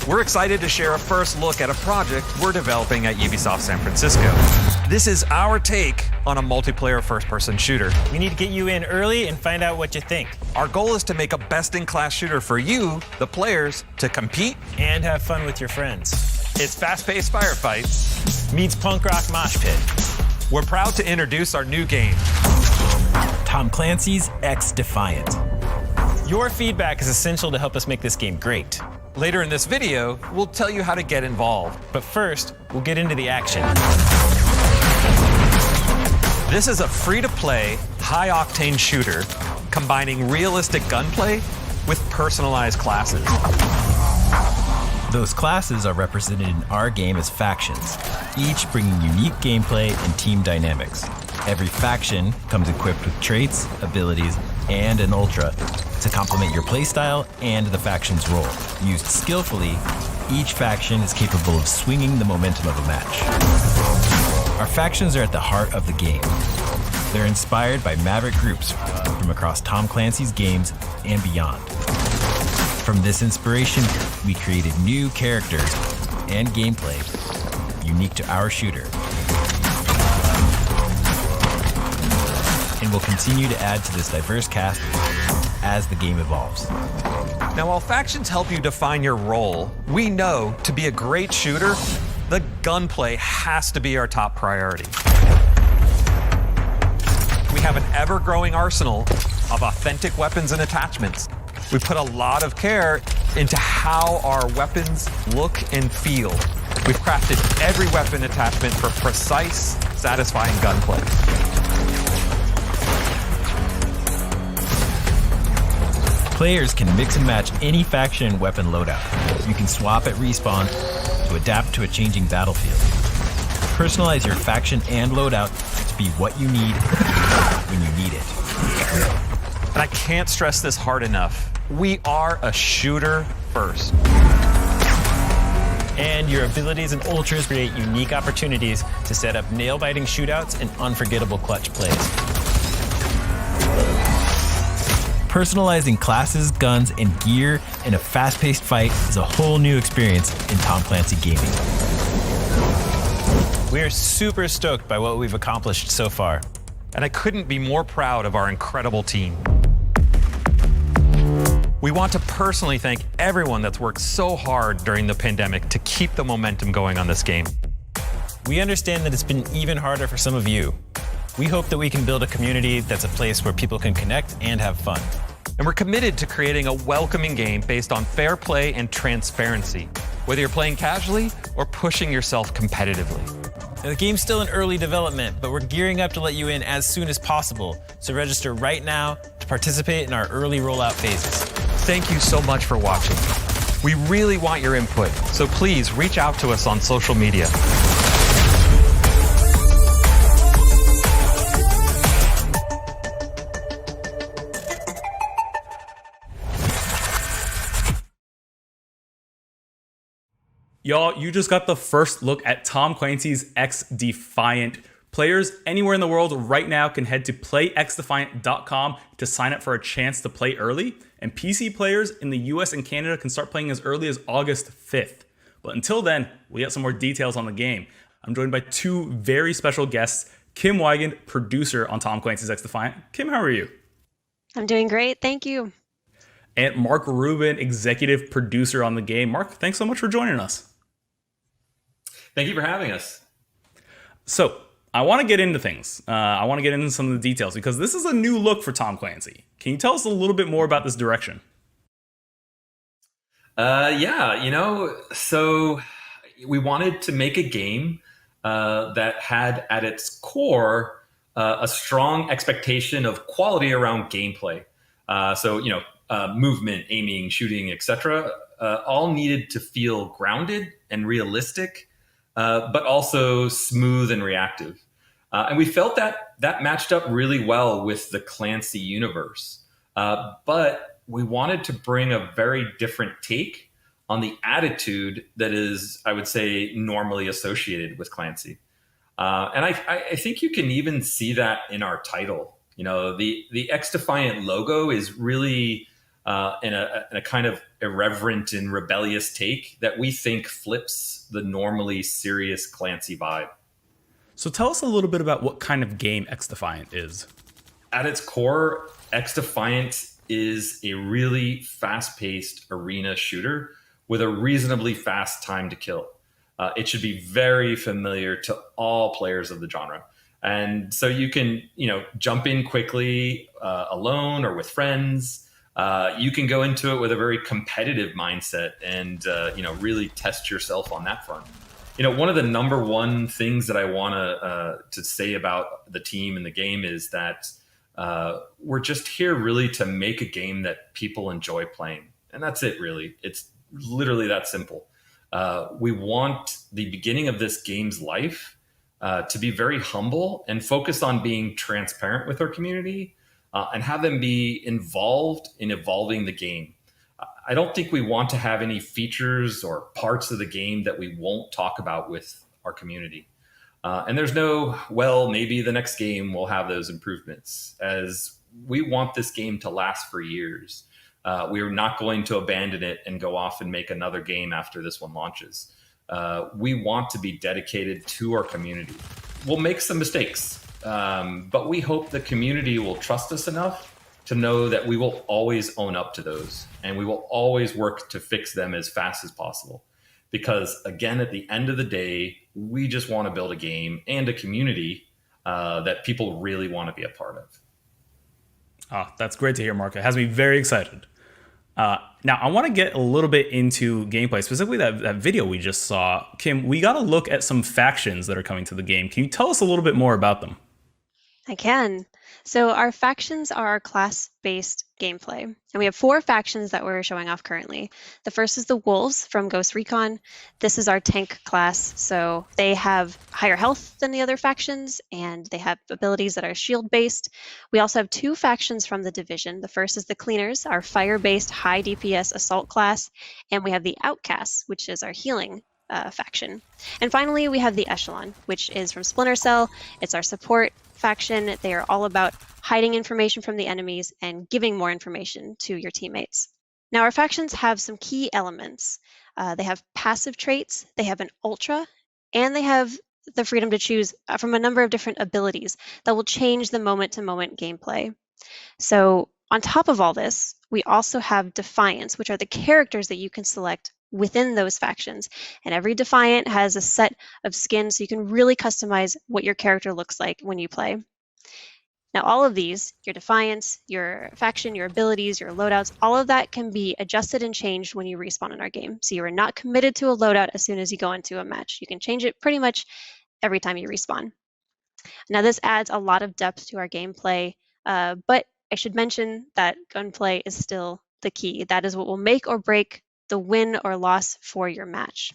We're excited to share a first look at a project we're developing at Ubisoft San Francisco. This is our take on a multiplayer first-person shooter. We need to get you in early and find out what you think. Our goal is to make a best-in-class shooter for you, the players, to compete and have fun with your friends. It's fast-paced firefights meets punk rock mosh pit. We're proud to introduce our new game, Tom Clancy's XDefiant. Your feedback is essential to help us make this game great. Later in this video, we'll tell you how to get involved. But first, we'll get into the action. This is a free-to-play, high-octane shooter combining realistic gunplay with personalized classes. Those classes are represented in our game as factions, each bringing unique gameplay and team dynamics. Every faction comes equipped with traits, abilities, and an ultra to complement your playstyle and the faction's role. Used skillfully, each faction is capable of swinging the momentum of a match. Our factions are at the heart of the game. They're inspired by maverick groups from across Tom Clancy's games and beyond. From this inspiration, we created new characters and gameplay unique to our shooter. And we'll continue to add to this diverse cast as the game evolves. Now, while factions help you define your role, we know to be a great shooter, the gunplay has to be our top priority. We have an ever-growing arsenal of authentic weapons and attachments. We put a lot of care into how our weapons look and feel. We've crafted every weapon attachment for precise, satisfying gunplay. Players can mix and match any faction and weapon loadout. You can swap at respawn to adapt to a changing battlefield. Personalize your faction and loadout to be what you need when you need it. And I can't stress this hard enough. We are a shooter first. And your abilities and ultras create unique opportunities to set up nail-biting shootouts and unforgettable clutch plays. Personalizing classes, guns, and gear in a fast-paced fight is a whole new experience in Tom Clancy gaming. We are super stoked by what we've accomplished so far. And I couldn't be more proud of our incredible team. We want to personally thank everyone that's worked so hard during the pandemic to keep the momentum going on this game. We understand that it's been even harder for some of you. We hope that we can build a community that's a place where people can connect and have fun. And we're committed to creating a welcoming game based on fair play and transparency, whether you're playing casually or pushing yourself competitively. Now, the game's still in early development, but we're gearing up to let you in as soon as possible. So register right now to participate in our early rollout phases. Thank you so much for watching. We really want your input, so please reach out to us on social media. Y'all, you just got the first look at Tom Clancy's XDefiant. Players anywhere in the world right now can head to playxdefiant.com to sign up for a chance to play early. And PC players in the US and Canada can start playing as early as August 5th. But until then, we got some more details on the game. I'm joined by two very special guests, Kim Weigand, producer on Tom Clancy's XDefiant. Kim, how are you? I'm doing great, thank you. And Mark Rubin, executive producer on the game. Mark, thanks so much for joining us. Thank you for having us. So, I want to get into things. I want to get into some of the details because this is a new look for Tom Clancy. Can you tell us a little bit more about this direction? So we wanted to make a game that had at its core a strong expectation of quality around gameplay. Movement, aiming, shooting, etc. All needed to feel grounded and realistic, but also smooth and reactive. And we felt that matched up really well with the Clancy universe. But we wanted to bring a very different take on the attitude that is, I would say, normally associated with Clancy. And I think you can even see that in our title. You know, the XDefiant logo is really in a kind of irreverent and rebellious take that we think flips the normally serious Clancy vibe. So tell us a little bit about what kind of game XDefiant is. At its core, XDefiant is a really fast-paced arena shooter with a reasonably fast time to kill. It should be very familiar to all players of the genre. And so you can, jump in quickly alone or with friends. You can go into it with a very competitive mindset and, really test yourself on that front. One of the number one things that I want to say about the team and the game is that we're just here really to make a game that people enjoy playing. And that's it, really. It's literally that simple. We want the beginning of this game's life to be very humble and focus on being transparent with our community and have them be involved in evolving the game. I don't think we want to have any features or parts of the game that we won't talk about with our community. And there's no, well, maybe the next game will have those improvements, as we want this game to last for years. We are not going to abandon it and go off and make another game after this one launches. We want to be dedicated to our community. We'll make some mistakes, but we hope the community will trust us enough to know that we will always own up to those, and we will always work to fix them as fast as possible. Because again, at the end of the day, we just want to build a game and a community that people really want to be a part of. Oh, that's great to hear, Mark. It has me very excited. Now, I want to get a little bit into gameplay, specifically that video we just saw. Kim, we got to look at some factions that are coming to the game. Can you tell us a little bit more about them? I can. So our factions are our class-based gameplay, and we have 4 factions that we're showing off currently. The first is the Wolves from Ghost Recon. This is our tank class, so they have higher health than the other factions, and they have abilities that are shield-based. We also have 2 factions from the Division. The first is the Cleaners, our fire-based high DPS assault class, and we have the Outcasts, which is our healing faction. And finally, we have the Echelon, which is from Splinter Cell. It's our support faction. They are all about hiding information from the enemies and giving more information to your teammates. Now, our factions have some key elements. They have passive traits, they have an ultra, and they have the freedom to choose from a number of different abilities that will change the moment-to-moment gameplay. So on top of all this, we also have Defiants, which are the characters that you can select within those factions. And every Defiant has a set of skins, so you can really customize what your character looks like when you play. Now, all of these, your Defiants, your faction, your abilities, your loadouts, all of that can be adjusted and changed when you respawn in our game. So you are not committed to a loadout as soon as you go into a match. You can change it pretty much every time you respawn. Now, this adds a lot of depth to our gameplay, but I should mention that gunplay is still the key. That is what will make or break the win or loss for your match.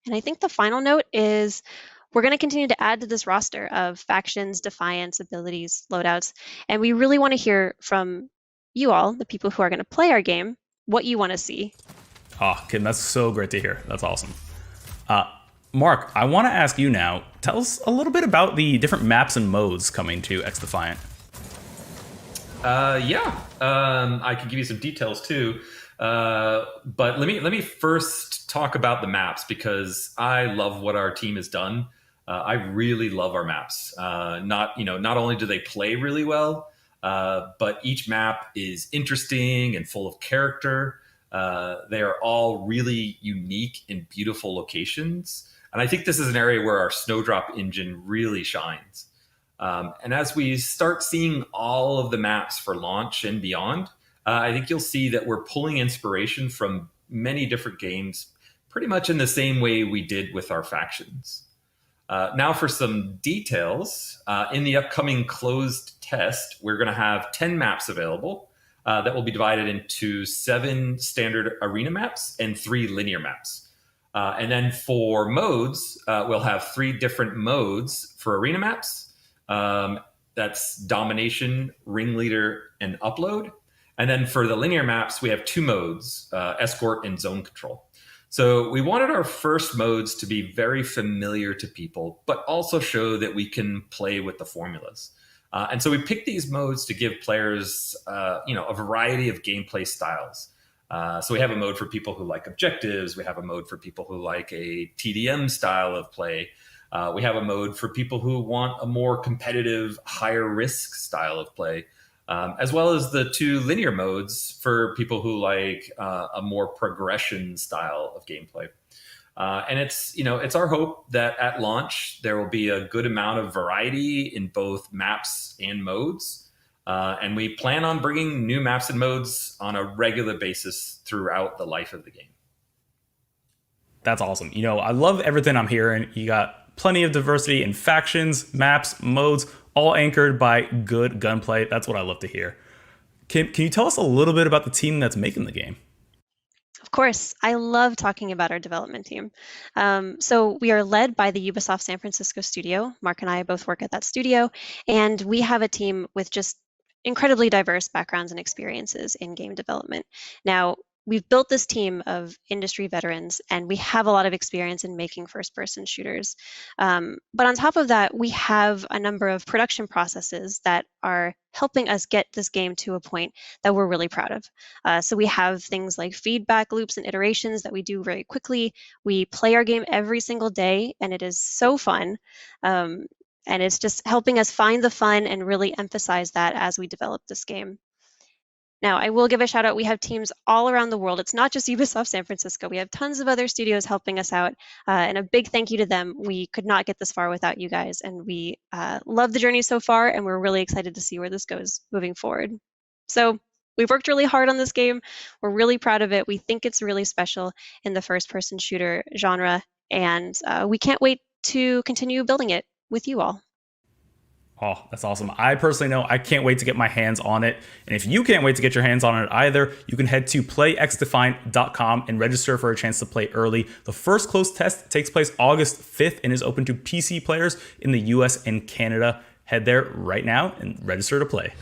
And I think the final note is we're going to continue to add to this roster of factions, Defiants, abilities, loadouts, and we really want to hear from you all, the people who are going to play our game, what you want to see. Oh, Kim, that's so great to hear. That's awesome. Mark, I want to ask you now, tell us a little bit about the different maps and modes coming to XDefiant. I can give you some details too. But let me first talk about the maps, because I love what our team has done. I really love our maps. Not only do they play really well, but each map is interesting and full of character. They are all really unique and beautiful locations. And I think this is an area where our Snowdrop engine really shines. And as we start seeing all of the maps for launch and beyond, I think you'll see that we're pulling inspiration from many different games, pretty much in the same way we did with our factions. Now for some details. In the upcoming closed test, we're going to have 10 maps available that will be divided into 7 standard arena maps and 3 linear maps. And then for modes, we'll have 3 different modes for arena maps. That's Domination, Ringleader, and Upload. And then for the linear maps, we have 2 modes, Escort and Zone Control. So we wanted our first modes to be very familiar to people, but also show that we can play with the formulas. And so we picked these modes to give players, a variety of gameplay styles. So we have a mode for people who like objectives. We have a mode for people who like a TDM style of play. We have a mode for people who want a more competitive, higher risk style of play, as well as the 2 linear modes for people who like a more progression style of gameplay. And it's our hope that at launch, there will be a good amount of variety in both maps and modes. And we plan on bringing new maps and modes on a regular basis throughout the life of the game. That's awesome. I love everything I'm hearing. You got plenty of diversity in factions, maps, modes, all anchored by good gunplay. That's what I love to hear. Can you tell us a little bit about the team that's making the game? Of course, I love talking about our development team. So we are led by the Ubisoft San Francisco studio. Mark and I both work at that studio, and we have a team with just incredibly diverse backgrounds and experiences in game development. Now, we've built this team of industry veterans, and we have a lot of experience in making first-person shooters. But on top of that, we have a number of production processes that are helping us get this game to a point that we're really proud of. So we have things like feedback loops and iterations that we do very quickly. We play our game every single day, and it is so fun. And it's just helping us find the fun and really emphasize that as we develop this game. Now, I will give a shout out. We have teams all around the world. It's not just Ubisoft San Francisco. We have tons of other studios helping us out. And a big thank you to them. We could not get this far without you guys. And we love the journey so far. And we're really excited to see where this goes moving forward. So we've worked really hard on this game. We're really proud of it. We think it's really special in the first-person shooter genre. And we can't wait to continue building it with you all. Oh, that's awesome. I personally know I can't wait to get my hands on it. And if you can't wait to get your hands on it either, you can head to playxdefiant.com and register for a chance to play early. The first closed test takes place August 5th and is open to PC players in the US and Canada. Head there right now and register to play.